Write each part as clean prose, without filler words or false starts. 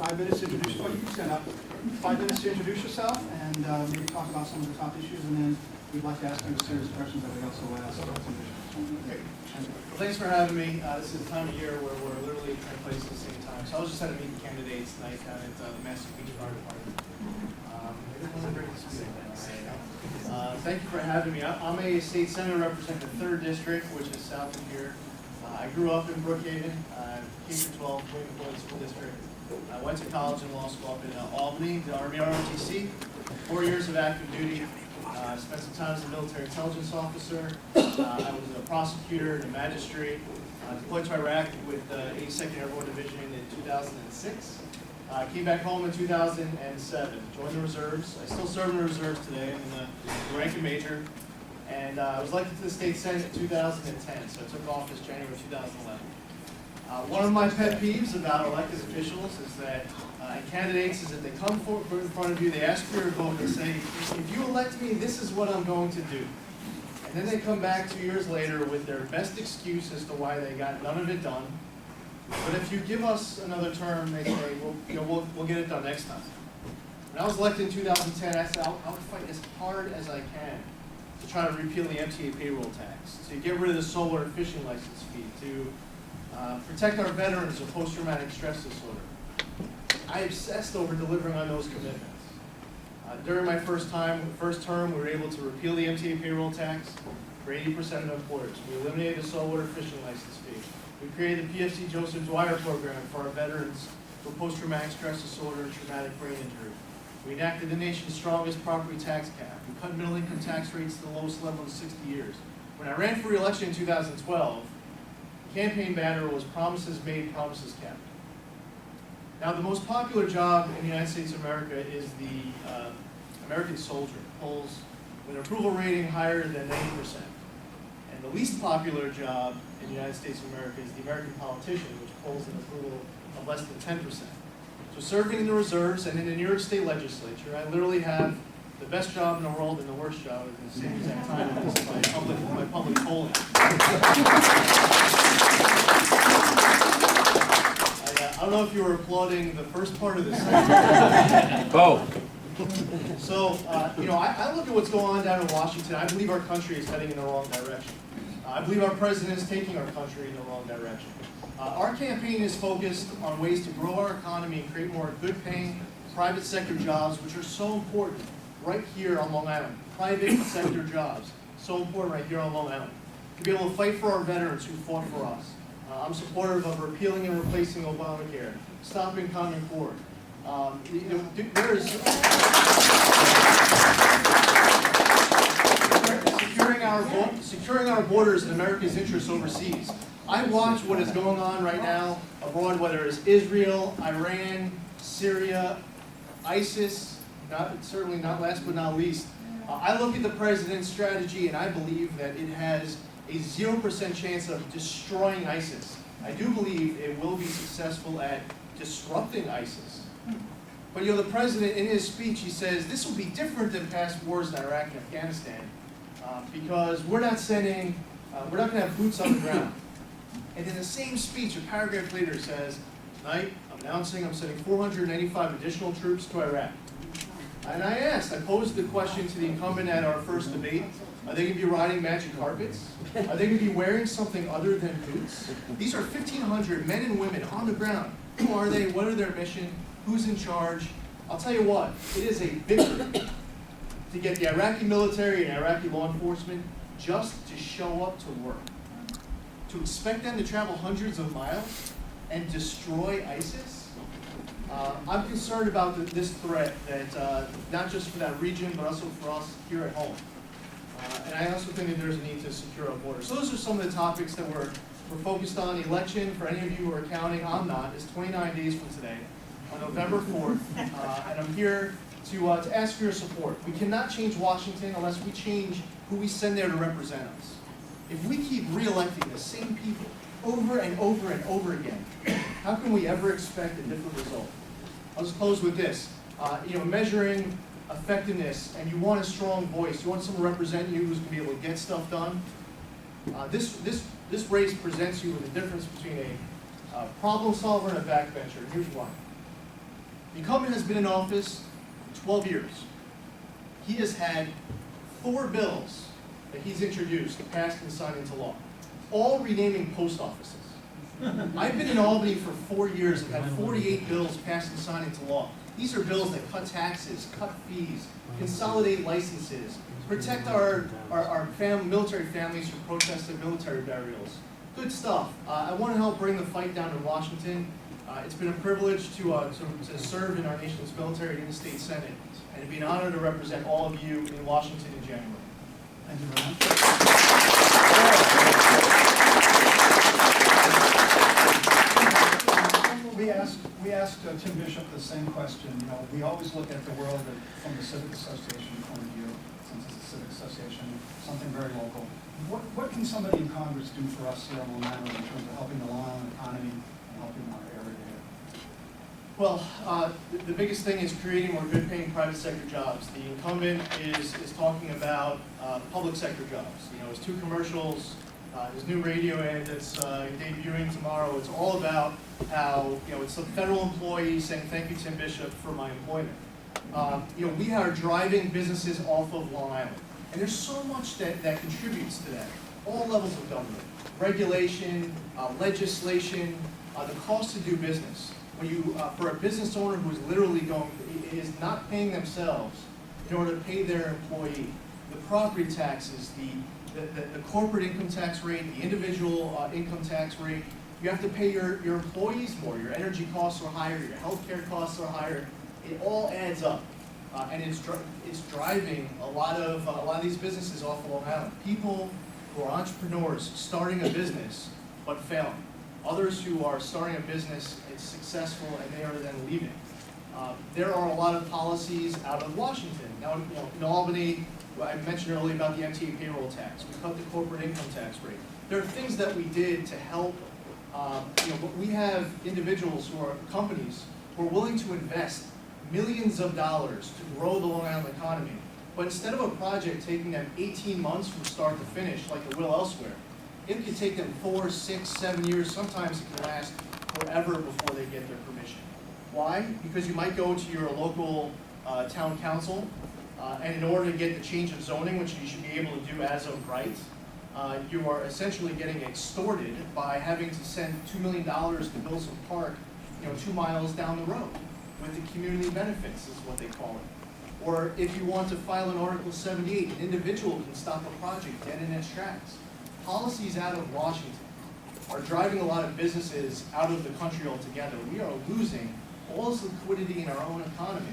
5 minutes to introduce, well, you can stand up. 5 minutes to introduce yourself and maybe talk about some of the top issues, and then we'd like to ask you a series of questions that we also ask about some issues. Great. Well, thanks for having me. This is the time of year where we're literally in 10 places at the same time. So I was just at a meeting candidates tonight down at the Massachusetts Beach Fire Department. Thank you for having me. I'm a state senator representing the 3rd District, which is south of here. I grew up in Brookhaven, K-12, William Floyd School District. I went to college and law school up in Albany, the Army ROTC. 4 years of active duty. Spent some time as a military intelligence officer. I was a prosecutor and a magistrate. Deployed to Iraq with the 82nd Airborne Division in 2006. Came back home in 2007. Joined the reserves. I still serve in the reserves today. I'm in the ranking major. And I was elected to the state senate in 2010. So I took office January 2011. One of my pet peeves about elected officials is that, and candidates, is that they come in front of you, they ask for your vote, they say, if you elect me, this is what I'm going to do. And then they come back 2 years later with their best excuse as to why they got none of it done. But if you give us another term, they say, well, we'll get it done next time. When I was elected in 2010, I said, I'll fight as hard as I can to try to repeal the MTA payroll tax, to get rid of the solar and fishing license fee, to protect our veterans of post-traumatic stress disorder. I obsessed over delivering on those commitments. During my first term, we were able to repeal the MTA payroll tax for 80% of employers. We eliminated the solar fishing license fee. We created the PFC Joseph Dwyer program for our veterans for post-traumatic stress disorder and traumatic brain injury. We enacted the nation's strongest property tax cap. We cut middle income tax rates to the lowest level in 60 years. When I ran for re-election in 2012, campaign banner was promises made, promises kept. Now, the most popular job in the United States of America is the American soldier. Polls with an approval rating higher than 90%. And the least popular job in the United States of America is the American politician, which polls an approval of less than 10%. So serving in the reserves and in the New York State Legislature, I literally have the best job in the world and the worst job at the same exact time in this by public polling. I don't know if you were applauding the first part of this. Oh. So, I look at what's going on down in Washington. I believe our country is heading in the wrong direction. I believe our president is taking our country in the wrong direction. Our campaign is focused on ways to grow our economy and create more good-paying private sector jobs, which are so important right here on Long Island. Private sector jobs, so important right here on Long Island. To be able to fight for our veterans who fought for us. I'm supportive of repealing and replacing Obamacare, stopping Common Core. Securing our borders and America's interests overseas. I watch what is going on right now abroad, whether it's Israel, Iran, Syria, ISIS, certainly not last but not least. I look at the president's strategy and I believe that it has a 0% chance of destroying ISIS. I do believe it will be successful at disrupting ISIS. But the president, in his speech, he says this will be different than past wars in Iraq and Afghanistan because we're not going to have boots on the ground. And in the same speech, a paragraph later says, tonight I'm announcing I'm sending 495 additional troops to Iraq. And I posed the question to the incumbent at our first debate, are they going to be riding magic carpets? Are they going to be wearing something other than boots? These are 1,500 men and women on the ground. Who are they? What are their mission? Who's in charge? I'll tell you what, it is a victory to get the Iraqi military and Iraqi law enforcement just to show up to work. To expect them to travel hundreds of miles and destroy ISIS? I'm concerned about this threat that not just for that region, but also for us here at home. And I also think that there's a need to secure our borders. So those are some of the topics that we're focused on. The election, for any of you who are counting, I'm not, is 29 days from today, on November 4th, and I'm here to ask for your support. We cannot change Washington unless we change who we send there to represent us. If we keep re-electing the same people over and over and over again, how can we ever expect a different result? I'll just close with this. Measuring effectiveness, and you want a strong voice, you want someone representing you who's going to be able to get stuff done. This race presents you with a difference between a problem solver and a backbencher. Here's why. The incumbent has been in office 12 years. He has had 4 bills that he's introduced, passed and signed into law, all renaming post offices. I've been in Albany for 4 years and had 48 bills passed and signed into law. These are bills that cut taxes, cut fees, consolidate licenses, protect our military families who protested military burials. Good stuff. I want to help bring the fight down to Washington. It's been a privilege to serve in our nation's military in the state Senate, and it'd be an honor to represent all of you in Washington in January. Thank you very much. We asked Tim Bishop the same question. You know, we always look at the world from the Civic Association point of view, since it's a Civic Association, something very local. What can somebody in Congress do for us here on Long Island in terms of helping the Long Island economy and helping our area here? Well, the biggest thing is creating more good-paying private sector jobs. The incumbent is talking about public sector jobs. You know, his 2 commercials, his new radio ad that's debuting tomorrow. It's all about how, you know, it's a federal employee saying thank you, Tim Bishop, for my employment. You know, we are driving businesses off of Long Island, and there's so much that contributes to that. All levels of government, regulation, legislation, the cost to do business. When you, for a business owner who is literally is not paying themselves in order to pay their employee, the property taxes, the corporate income tax rate, the individual income tax rate, you have to pay your employees more. Your energy costs are higher, your healthcare costs are higher. It all adds up, and it's driving a lot of these businesses off of Long Island. People who are entrepreneurs starting a business but failing. Others who are starting a business, it's successful, and they are then leaving. There are a lot of policies out of Washington. Now, you know, in Albany, I mentioned earlier about the MTA payroll tax. We cut the corporate income tax rate. There are things that we did to help. You know, we have individuals who are companies who are willing to invest millions of dollars to grow the Long Island economy. But instead of a project taking them 18 months from start to finish, like it will elsewhere, it can take them 4, 6, 7 years. Sometimes it can last forever before they get their permission. Why? Because you might go to your local town council, and in order to get the change of zoning, which you should be able to do as of right, you are essentially getting extorted by having to send $2 million to build some park, you know, 2 miles down the road, with the community benefits is what they call it. Or if you want to file an Article 78, an individual can stop a project dead in its tracks. Policies out of Washington are driving a lot of businesses out of the country altogether. We are losing all this liquidity in our own economy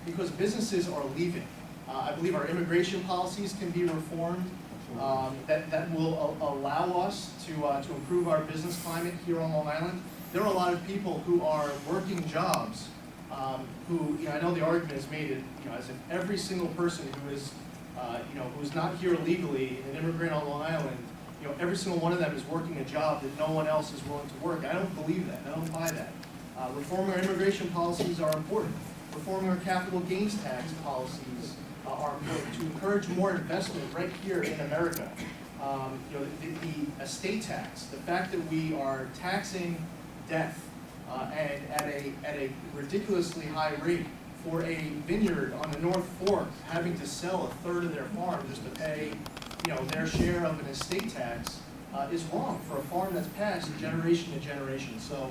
because businesses are leaving. I believe our immigration policies can be reformed. That will allow us to improve our business climate here on Long Island. There are a lot of people who are working jobs who, you know, I know the argument is made, you know, as if every single person who is, you know, who's not here legally, an immigrant on Long Island, you know, every single one of them is working a job that no one else is willing to work. I don't believe that. I don't buy that. Reforming our immigration policies are important. Reforming our capital gains tax policies are important to encourage more investment right here in America. You know, the estate tax, the fact that we are taxing death and at a ridiculously high rate for a vineyard on the North Fork having to sell 1/3 of their farm just to pay, you know, their share of an estate tax is wrong for a farm that's passed generation to generation. So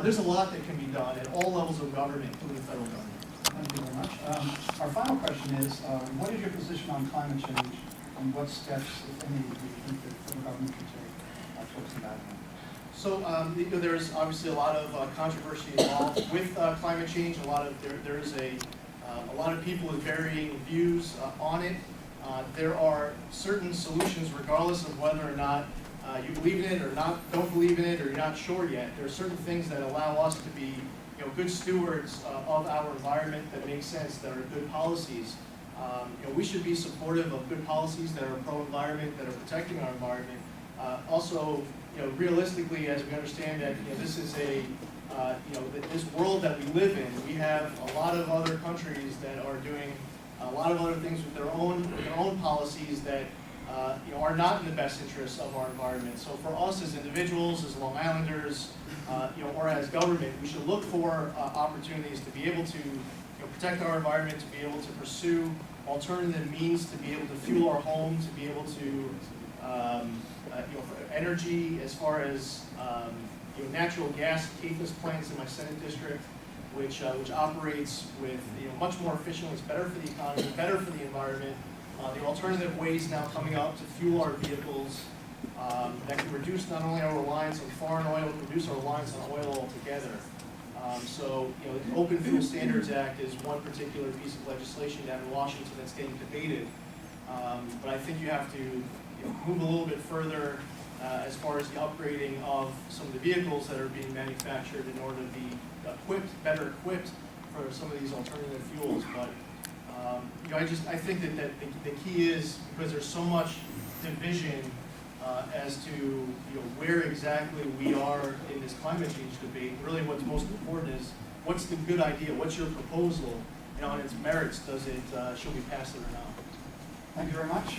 there's a lot that can be done at all levels of government, including the federal government. Thank you very much. Our final question is, what is your position on climate change, and what steps, if any, do you think the federal government should take towards combating it? So you know, there's obviously a lot of controversy involved with climate change. There is a lot of people with varying views on it. There are certain solutions, regardless of whether or not you believe in it or not, don't believe in it, or you're not sure yet. There are certain things that allow us to be, you know, good stewards of our environment that make sense, that are good policies. You know, we should be supportive of good policies that are pro-environment, that are protecting our environment. Also, you know, realistically, as we understand that, you know, this is a, you know, this world that we live in, we have a lot of other countries that are doing a lot of other things with their own policies that are not in the best interests of our environment. So for us as individuals, as Long Islanders, or as government, we should look for opportunities to be able to protect our environment, to be able to pursue alternative means, to be able to fuel our home, to be able to, for energy, as far as natural gas CAFIS plants in my Senate district, which operates with much more efficient. It's better for the economy, better for the environment. The alternative ways now coming up to fuel our vehicles that can reduce not only our reliance on foreign oil, but reduce our reliance on oil altogether. So, the Open Fuel Standards Act is one particular piece of legislation down in Washington that's getting debated. But I think you have to move a little bit further as far as the upgrading of some of the vehicles that are being manufactured in order to be better equipped for some of these alternative fuels. But I think that the key is, because there's so much division as to where exactly we are in this climate change debate. Really, what's most important is what's the good idea? What's your proposal? And its merits. Should we pass it or not? Thank you very much.